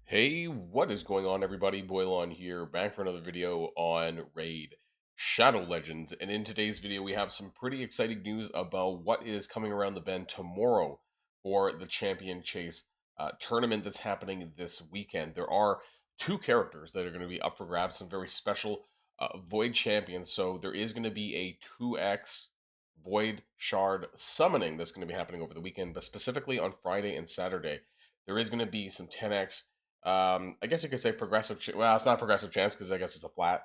Hey, what is going on, everybody? Boilon here, back for another video on Raid Shadow Legends. And in today's video, we have some pretty exciting news about what is coming around the bend tomorrow for the Champion Chase tournament that's happening this weekend. There are two characters that are going to be up for grabs, some very special Void champions. So there is going to be a 2x Void Shard summoning that's going to be happening over the weekend, but specifically on Friday and Saturday. There is going to be some 10x I guess you could say progressive. Well, it's not progressive chance because I guess it's a flat,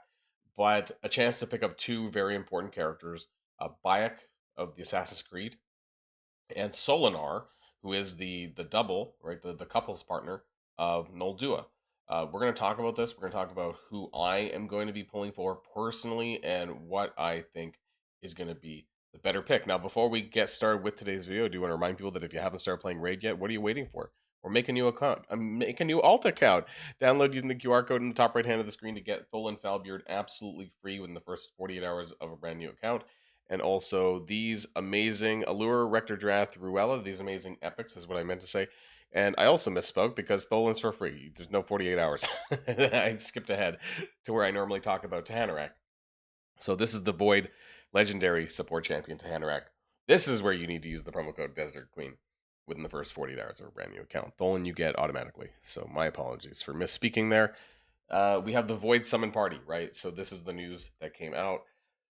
but a chance to pick up two very important characters: Bayek of the Assassin's Creed and Solanar, who is the double, right, the couples partner of Noldua. We're going to talk about this. We're going to talk about who I am going to be pulling for personally and what I think is going to be the better pick. Now, before we get started with today's video, I do want to remind people that if you haven't started playing Raid yet, what are you waiting for? Or make a new account. Make a new alt account. Download using the QR code in the top right hand of the screen to get Tholan Falbeard absolutely free within the first 48 hours of a brand new account. And also these amazing Allure, Rector Drath, Ruella, these amazing epics is what I meant to say. And I also misspoke because Tholan's for free. There's no 48 hours. I skipped ahead to where I normally talk about Tahanarak. So this is the Void Legendary Support Champion Tahanarak. This is where you need to use the promo code Desert Queen within the first 48 hours of a brand new account. Tholan you get automatically. So my apologies for misspeaking there. We have the Void Summon Party, right? So this is the news that came out.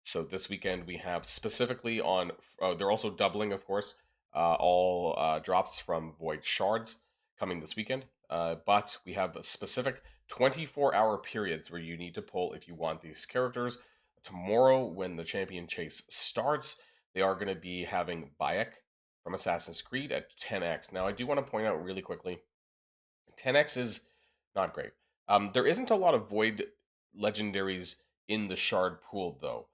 So this weekend we have specifically on, they're also doubling, of course, all drops from Void Shards coming this weekend. But we have specific 24-hour periods where you need to pull if you want these characters. Tomorrow, when the Champion Chase starts, they are going to be having Bayek from Assassin's Creed at 10x. Now, I do want to point out really quickly, 10x is not great. There isn't a lot of Void legendaries in the Shard pool, though.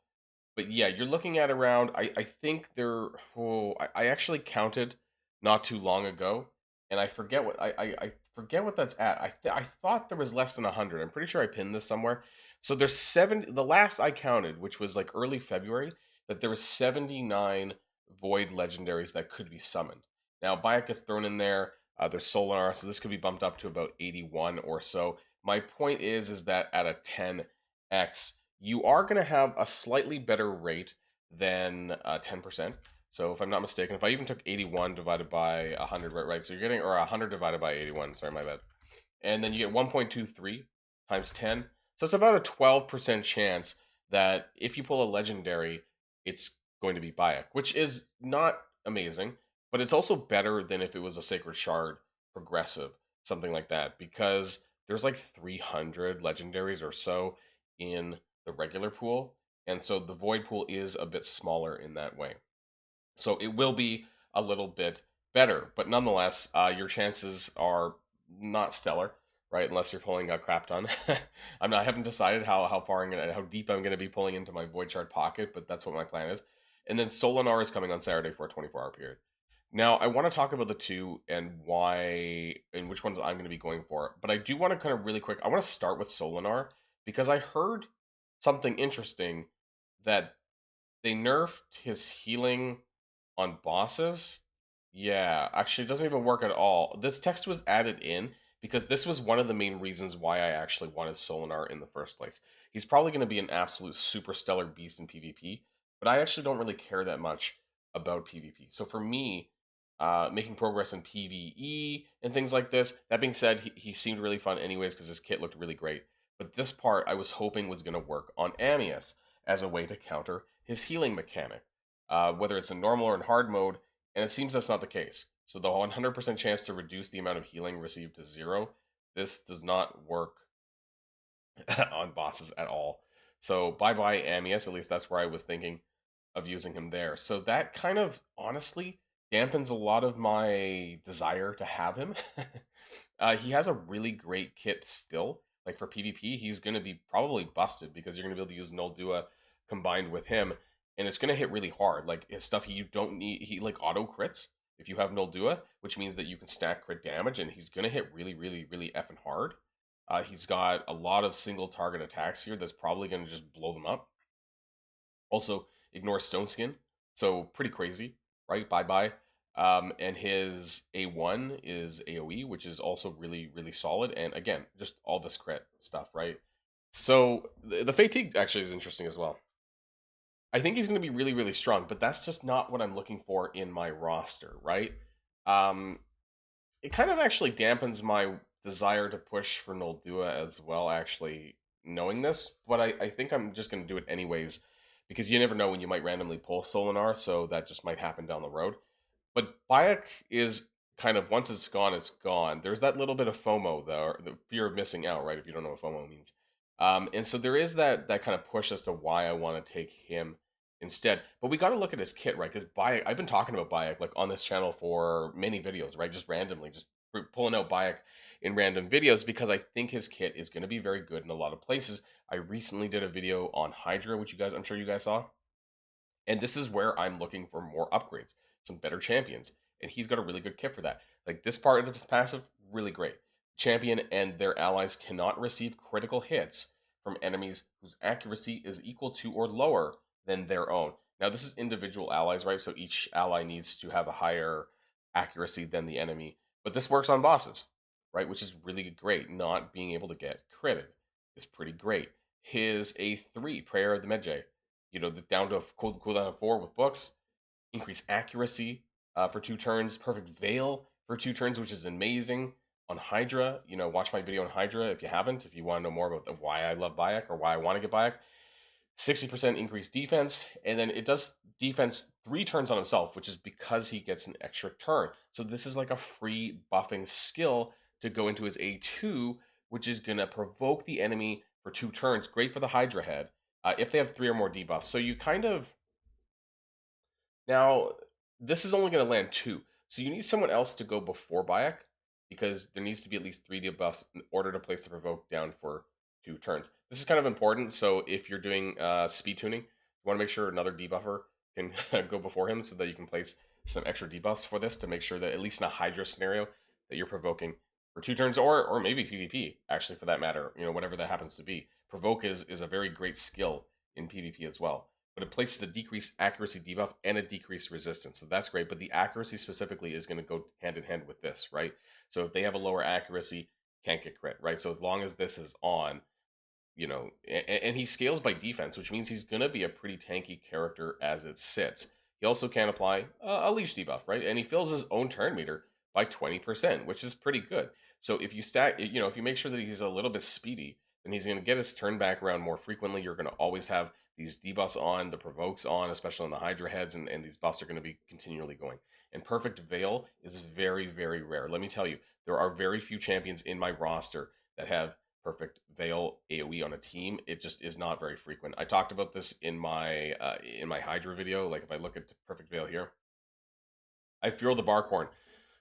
But yeah, you're looking at around. I think there. Oh, I actually counted not too long ago, and I forget what I forget what that's at. I thought there was less than 100. I'm pretty sure I pinned this somewhere. So there's 70. The last I counted, which was like early February, that there was 79 void legendaries that could be summoned. Now Bayek gets thrown in there. There's Solanar, so this could be bumped up to about 81 or so. My point is that at a 10x you are going to have a slightly better rate than 10%. So if I'm not mistaken, if I even took 81 divided by 100, right, so you're getting, or 100 divided by 81, sorry, my bad. And then you get 1.23 times 10. So it's about a 12% chance that if you pull a legendary, it's going to be Bayek, which is not amazing, but it's also better than if it was a Sacred Shard progressive, something like that, because there's like 300 legendaries or so in the regular pool, and so the void pool is a bit smaller in that way. So it will be a little bit better, but nonetheless, your chances are not stellar, right? Unless you're pulling a crap ton. I haven't decided how far how deep I'm gonna be pulling into my void shard pocket, but that's what my plan is. And then Solanar is coming on Saturday for a 24-hour period. Now, I want to talk about the two and why and which ones I'm going to be going for. But I do want to kind of really quick, I want to start with Solanar because I heard something interesting that they nerfed his healing on bosses. Yeah, actually, it doesn't even work at all. This text was added in because this was one of the main reasons why I actually wanted Solanar in the first place. He's probably going to be an absolute super stellar beast in PvP, but I actually don't really care that much about PvP. So for me, making progress in PvE and things like this, that being said, he seemed really fun anyways because his kit looked really great. But this part I was hoping was going to work on Amius as a way to counter his healing mechanic, whether it's in normal or in hard mode, and it seems that's not the case. So the 100% chance to reduce the amount of healing received to 0, this does not work on bosses at all. So bye-bye Amius, at least that's where I was thinking of using him there. So that kind of honestly dampens a lot of my desire to have him. He has a really great kit still. Like for PvP, he's going to be probably busted because you're going to be able to use Noldua combined with him, and it's going to hit really hard. Like his stuff, you don't need. He like auto crits if you have Noldua, which means that you can stack crit damage, and he's going to hit really, really, really effing hard. He's got a lot of single target attacks here that's probably going to just blow them up. Also, ignore Stone Skin, so pretty crazy, right? Bye bye. And his A1 is AoE, which is also really, really solid. And again, just all this crit stuff, right? So the fatigue actually is interesting as well. I think he's going to be really, really strong, but that's just not what I'm looking for in my roster, right? Um, it kind of actually dampens my desire to push for Noldua as well, actually, knowing this, but I think I'm just going to do it anyways, because you never know when you might randomly pull Solanar, so that just might happen down the road. But Bayek is kind of, once it's gone, it's gone. There's that little bit of FOMO though, or the fear of missing out, right? If you don't know what FOMO means. And so there is that kind of push as to why I want to take him instead. But we got to look at his kit, right? Because Bayek, I've been talking about Bayek like on this channel for many videos, right? Just randomly, just pulling out Bayek in random videos because I think his kit is going to be very good in a lot of places. I recently did a video on Hydra, which I'm sure you guys saw. And this is where I'm looking for more upgrades, some better champions. And he's got a really good kit for that. Like this part of his passive, really great. Champion and their allies cannot receive critical hits from enemies whose accuracy is equal to or lower than their own. Now, this is individual allies, right? So each ally needs to have a higher accuracy than the enemy. But this works on bosses, right? Which is really great. Not being able to get critted is pretty great. His A3, Prayer of the Medjay, down to a cooldown of 4 with books, increase accuracy for 2 turns, perfect veil for 2 turns, which is amazing. On Hydra, watch my video on Hydra if you haven't, if you want to know more about why I love Bayek or why I want to get Bayek. 60% increased defense, and then it does defense 3 turns on himself, which is because he gets an extra turn. So this is like a free buffing skill to go into his A2, which is going to provoke the enemy for 2 turns. Great for the Hydra head if they have 3 or more debuffs. So you kind of now, this is only going to land 2. So you need someone else to go before Bayek because there needs to be at least 3 debuffs in order to place the provoke down for 2 turns. This is kind of important. So if you're doing speed tuning, you want to make sure another debuffer can go before him so that you can place some extra debuffs for this to make sure that at least in a Hydra scenario that you're provoking for 2 turns or maybe PvP actually for that matter, whatever that happens to be. Provoke is a very great skill in PvP as well, but it places a decreased accuracy debuff and a decreased resistance. So that's great. But the accuracy specifically is going to go hand in hand with this, right? So if they have a lower accuracy, can't get crit, right? So as long as this is on, and he scales by defense, which means he's going to be a pretty tanky character as it sits. He also can apply a leash debuff, right? And he fills his own turn meter by 20%, which is pretty good. So if you stack, if you make sure that he's a little bit speedy, then he's going to get his turn back around more frequently. You're going to always have these debuffs on, the provokes on, especially on the Hydra heads, and these buffs are going to be continually going. And Perfect Veil is very, very rare. Let me tell you, there are very few champions in my roster that have Perfect Veil AoE on a team. It just is not very frequent. I talked about this in my Hydra video. Like if I look at Perfect Veil here, I throw the Barkhorn,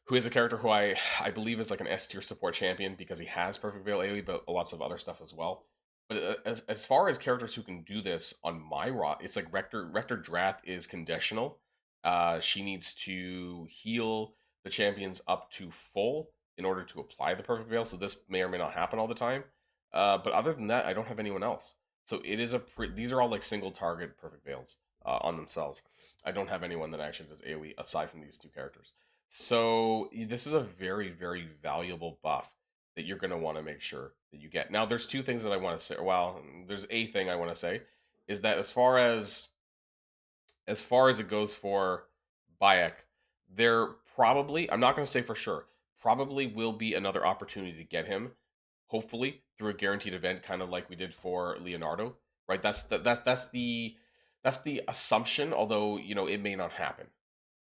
who is a character who I believe is like an S tier support champion because he has Perfect Veil AoE, but lots of other stuff as well. But as far as characters who can do this on my it's like Rector Drath is conditional. She needs to heal the champions up to full in order to apply the Perfect Veil. So this may or may not happen all the time. But other than that, I don't have anyone else. So it is these are all like single target Perfect Veils on themselves. I don't have anyone that actually does AoE aside from these 2 characters. So this is a very, very valuable buff that you're going to want to make sure that you get. Now, there's 2 things that I want to say. Well, there's a thing I want to say is that as far as it goes for Bayek, there probably, I'm not going to say for sure, probably will be another opportunity to get him, hopefully through a guaranteed event, kind of like we did for Leonardo, right? That's the assumption, although it may not happen,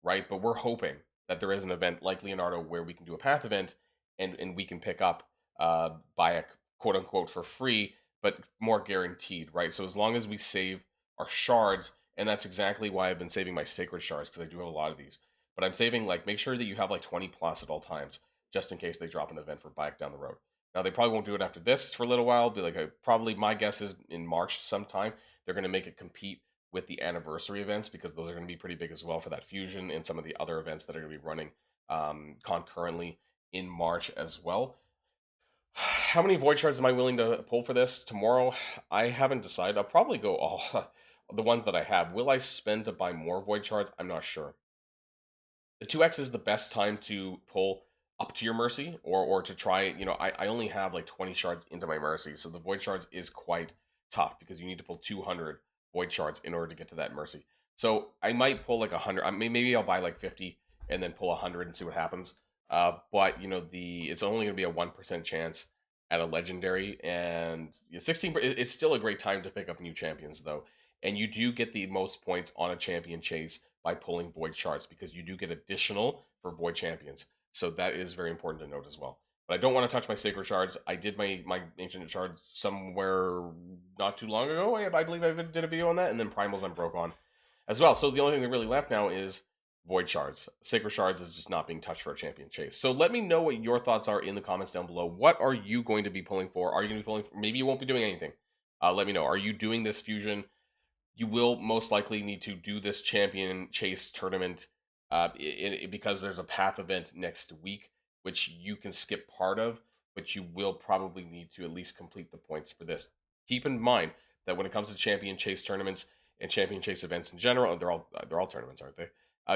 right? But we're hoping that there is an event like Leonardo where we can do a path event and we can pick up Bayek quote unquote for free, but more guaranteed, right? So as long as we save our shards, and that's exactly why I've been saving my sacred shards because I do have a lot of these. But I'm saving like make sure that you have like 20 plus at all times, just in case they drop an event for Bayek down the road. Now they probably won't do it after this for a little while. Be like probably my guess is in March sometime they're going to make it compete with the anniversary events because those are going to be pretty big as well for that fusion and some of the other events that are going to be running concurrently in March as well. How many void shards am I willing to pull for this tomorrow? I haven't decided. I'll probably go all the ones that I have. Will I spend to buy more void shards? I'm not sure. The 2x is the best time to pull up to your mercy, or to try, I only have like 20 shards into my mercy, so the void shards is quite tough because you need to pull 200 void shards in order to get to that mercy. So I might pull like 100. Maybe I'll buy like 50 and then pull 100 and see what happens. But it's only going to be a 1% chance at a legendary, and 16 it's still a great time to pick up new champions though, and you do get the most points on a champion chase by pulling void shards because you do get additional for void champions. So that is very important to note as well. But I don't want to touch my sacred shards. I did my ancient shards somewhere not too long ago. I believe I did a video on that, and then primals I'm broke on as well. So the only thing that really left now is void shards. Sacred shards is just not being touched for a champion chase. So let me know what your thoughts are in the comments down below. What are you going to be pulling for? Are you going to be pulling for, maybe you won't be doing anything. Let me know. Are you doing this fusion? You will most likely need to do this champion chase tournament because there's a path event next week, which you can skip part of, but you will probably need to at least complete the points for this. Keep in mind that when it comes to champion chase tournaments and champion chase events in general, they're all tournaments, aren't they?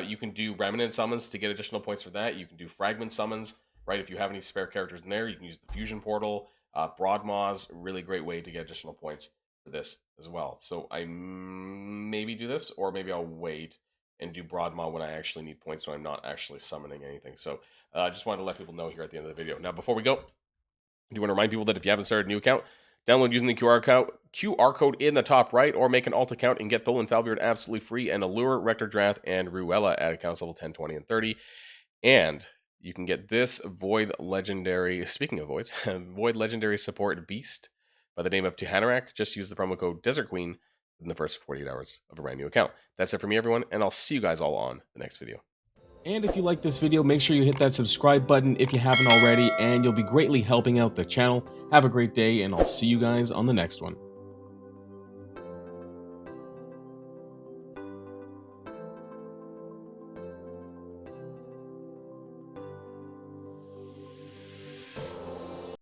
You can do remnant summons to get additional points for that. You can do fragment summons, right? If you have any spare characters in there, you can use the fusion portal. Broadmaws, really great way to get additional points for this as well. So I maybe do this, or maybe I'll wait and do Broadmaw when I actually need points, so I'm not actually summoning anything. So I just wanted to let people know here at the end of the video. Now, before we go, I do want to remind people that if you haven't started a new account, download using the QR code in the top right, or make an alt account and get Thol and Falbeard absolutely free, and Allure, Rector Drath, and Ruella at accounts level 10, 20, and 30. And you can get this Void Legendary, speaking of Voids, Void Legendary Support Beast by the name of Tuhanarak. Just use the promo code Desert Queen in the first 48 hours of a brand new account. That's it for me, everyone, and I'll see you guys all on the next video. And if you like this video, make sure you hit that subscribe button if you haven't already, and you'll be greatly helping out the channel. Have a great day, and I'll see you guys on the next one.